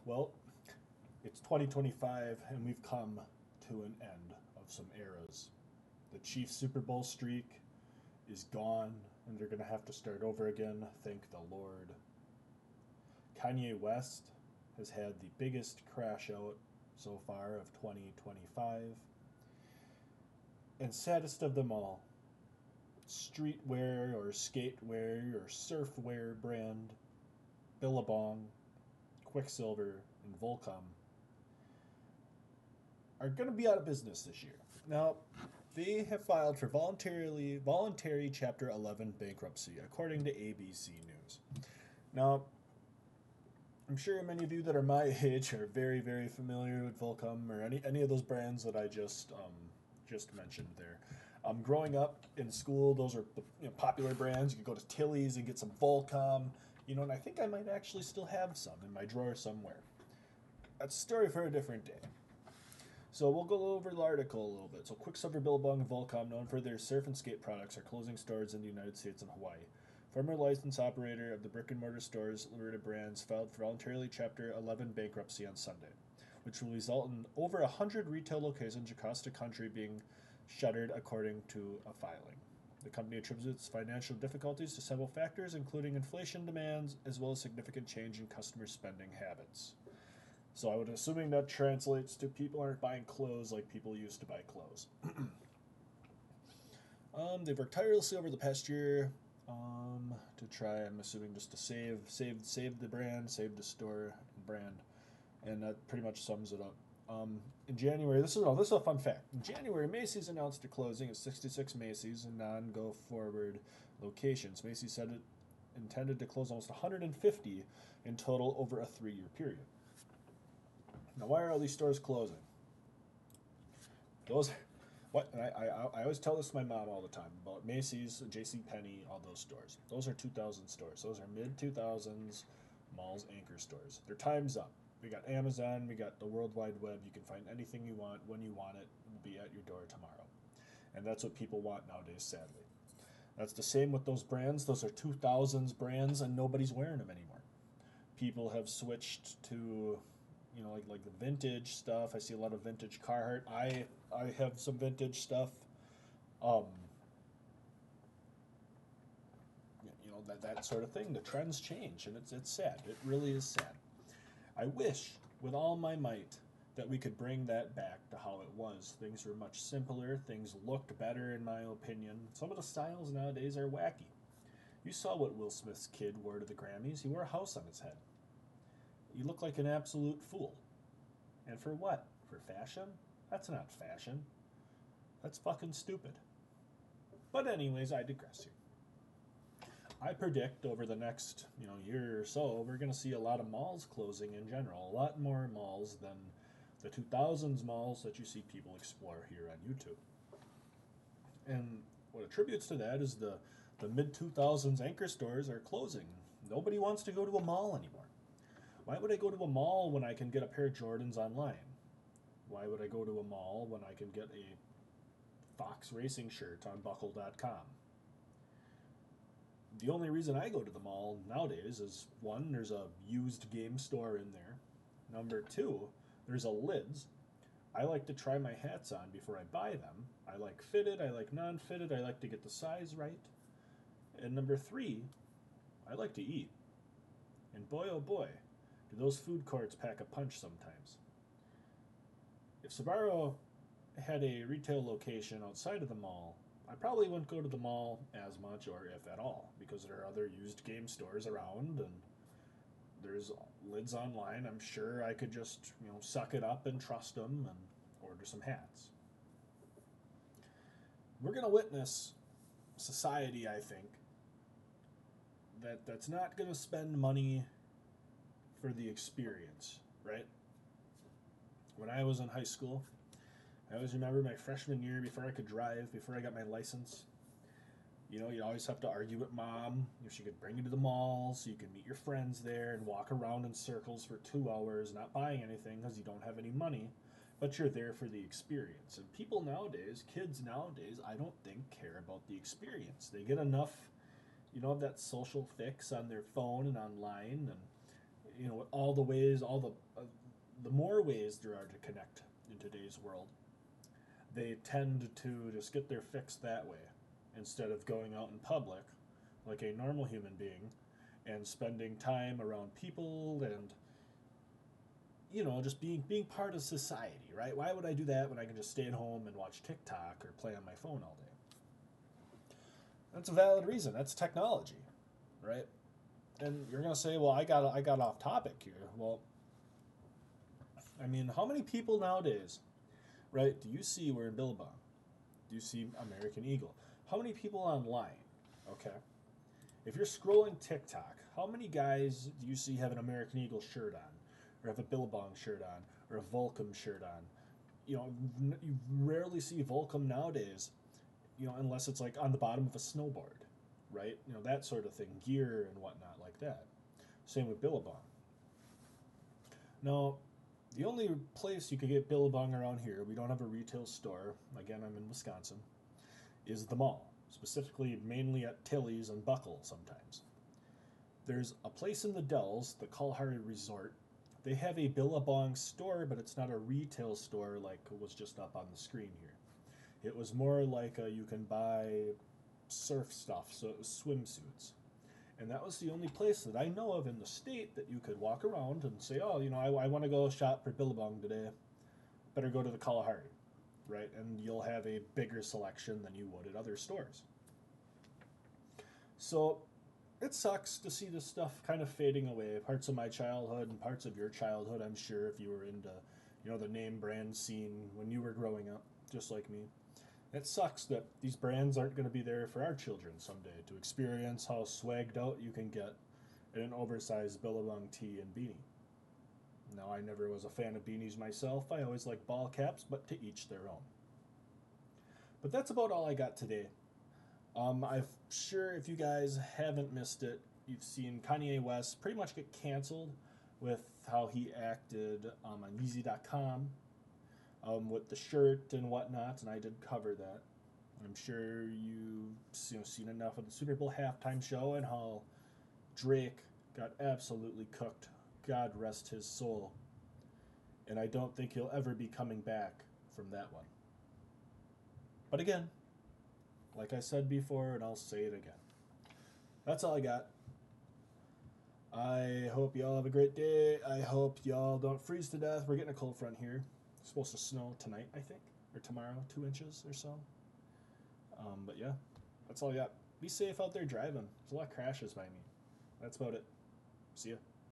Well, it's 2025 and we've come to an end of some eras. The Chiefs Super Bowl streak is gone and they're going to have to start over again, thank the Lord. Kanye West has had the biggest crash out so far of 2025. And saddest of them all, streetwear or skatewear or surfwear brand Billabong, Quicksilver, and Volcom are going to be out of business this year. Now, they have filed for voluntary Chapter 11 bankruptcy, according to ABC News. Now, I'm sure many of you that are my age are very, very familiar with Volcom or any of those brands that I just mentioned there. Growing up in school, those are the popular brands. You could go to Tilly's and get some Volcom, and I think I might actually still have some in my drawer somewhere. That's a story for a different day. So we'll go over the article a little bit. So Quicksilver, Billabong, and Volcom, known for their surf and skate products, are closing stores in the United States and Hawaii. Former licensed operator of the brick-and-mortar stores, Loretta Brands, filed for voluntarily Chapter 11 bankruptcy on Sunday, which will result in over 100 retail locations across the country being shuttered, according to a filing. The company attributes its financial difficulties to several factors, including inflation demands, as well as significant change in customer spending habits. So I would assuming that translates to people aren't buying clothes like people used to buy clothes. They've worked tirelessly over the past year to try. I'm assuming just to save the brand, save the store and brand, and that pretty much sums it up. In January, this is a fun fact. In January, Macy's announced the closing of 66 Macy's and non-go forward locations. Macy's said it intended to close almost 150 in total over a 3-year period. Now, why are all these stores closing? Those, what I always tell this to my mom all the time about Macy's, J.C. Penney, all those stores. Those are 2000 stores. Those are mid 2000s malls, anchor stores. Their time's up. We got Amazon, we got the World Wide Web. You can find anything you want when you want it. It will be at your door tomorrow, and that's what people want nowadays. Sadly, that's the same with those brands. Those are 2000s brands, and nobody's wearing them anymore. People have switched to like the vintage stuff. I see a lot of vintage Carhartt. I have some vintage stuff. Um, that sort of thing. The trends change, and it's sad. It really is sad. I wish with all my might that we could bring that back to how it was. Things were much simpler. Things looked better, in my opinion. Some of the styles nowadays are wacky. You saw what Will Smith's kid wore to the Grammys. He wore a house on his head. You look like an absolute fool. And for what? For fashion? That's not fashion. That's fucking stupid. But anyways, I digress here. I predict over the next, year or so, we're going to see a lot of malls closing in general. A lot more malls than the 2000s malls that you see people explore here on YouTube. And what attributes to that is the mid 2000s anchor stores are closing. Nobody wants to go to a mall anymore. Why would I go to a mall when I can get a pair of Jordans online? Why would I go to a mall when I can get a Fox Racing shirt on buckle.com? The only reason I go to the mall nowadays is one, there's a used game store in there. Number two, there's a lids. I like to try my hats on before I buy them. I like fitted, I like non-fitted, I like to get the size right. And number three, I like to eat. And boy oh boy, do those food courts pack a punch sometimes. If Sbarro had a retail location outside of the mall, I probably wouldn't go to the mall as much, or if at all, because there are other used game stores around and there's lids online. I'm sure I could just, suck it up and trust them and order some hats. We're going to witness society, I think, that's not going to spend money for the experience, right? When I was in high school, I always remember my freshman year before I could drive, before I got my license. You always have to argue with mom if she could bring you to the mall so you can meet your friends there and walk around in circles for 2 hours, not buying anything because you don't have any money, but you're there for the experience. And people nowadays, kids nowadays, I don't think care about the experience. They get enough, of that social fix on their phone and online, and all the ways, all the the more ways there are to connect in today's world, they tend to just get their fix that way instead of going out in public like a normal human being and spending time around people and just being part of society, right? Why would I do that when I can just stay at home and watch TikTok or play on my phone all day? That's a valid reason. That's technology, right? And you're gonna say, well, I got off topic here. Well, I mean, how many people nowadays, right? Do you see we're in Billabong? Do you see American Eagle? How many people online? Okay. If you're scrolling TikTok, how many guys do you see have an American Eagle shirt on, or have a Billabong shirt on, or a Volcom shirt on? You rarely see Volcom nowadays, unless it's like on the bottom of a snowboard, right? That sort of thing, gear and whatnot like that. Same with Billabong. Now, the only place you could get Billabong around here, we don't have a retail store, again, I'm in Wisconsin, is the mall, specifically mainly at Tilly's and Buckle sometimes. There's a place in the Dells, the Kalahari Resort. They have a Billabong store, but it's not a retail store like was just up on the screen here. It was more like you can buy surf stuff, so it was swimsuits. And that was the only place that I know of in the state that you could walk around and say, oh, I want to go shop for Billabong today. Better go to the Kalahari, right? And you'll have a bigger selection than you would at other stores. So it sucks to see this stuff kind of fading away. Parts of my childhood and parts of your childhood, I'm sure, if you were into, the name brand scene when you were growing up, just like me. It sucks that these brands aren't going to be there for our children someday to experience how swagged out you can get in an oversized Billabong tee and beanie. Now, I never was a fan of beanies myself. I always liked ball caps, but to each their own. But that's about all I got today. I'm sure if you guys haven't missed it, you've seen Kanye West pretty much get canceled with how he acted on Yeezy.com with the shirt and whatnot, and I did cover that. I'm sure you've seen enough of the Super Bowl halftime show and how Drake got absolutely cooked. God rest his soul. And I don't think he'll ever be coming back from that one. But again, like I said before, and I'll say it again. That's all I got. I hope y'all have a great day. I hope y'all don't freeze to death. We're getting a cold front here. It's supposed to snow tonight, I think, or tomorrow, 2 inches or so. But yeah, that's all I got. Be safe out there driving. There's a lot of crashes by me. That's about it. See ya.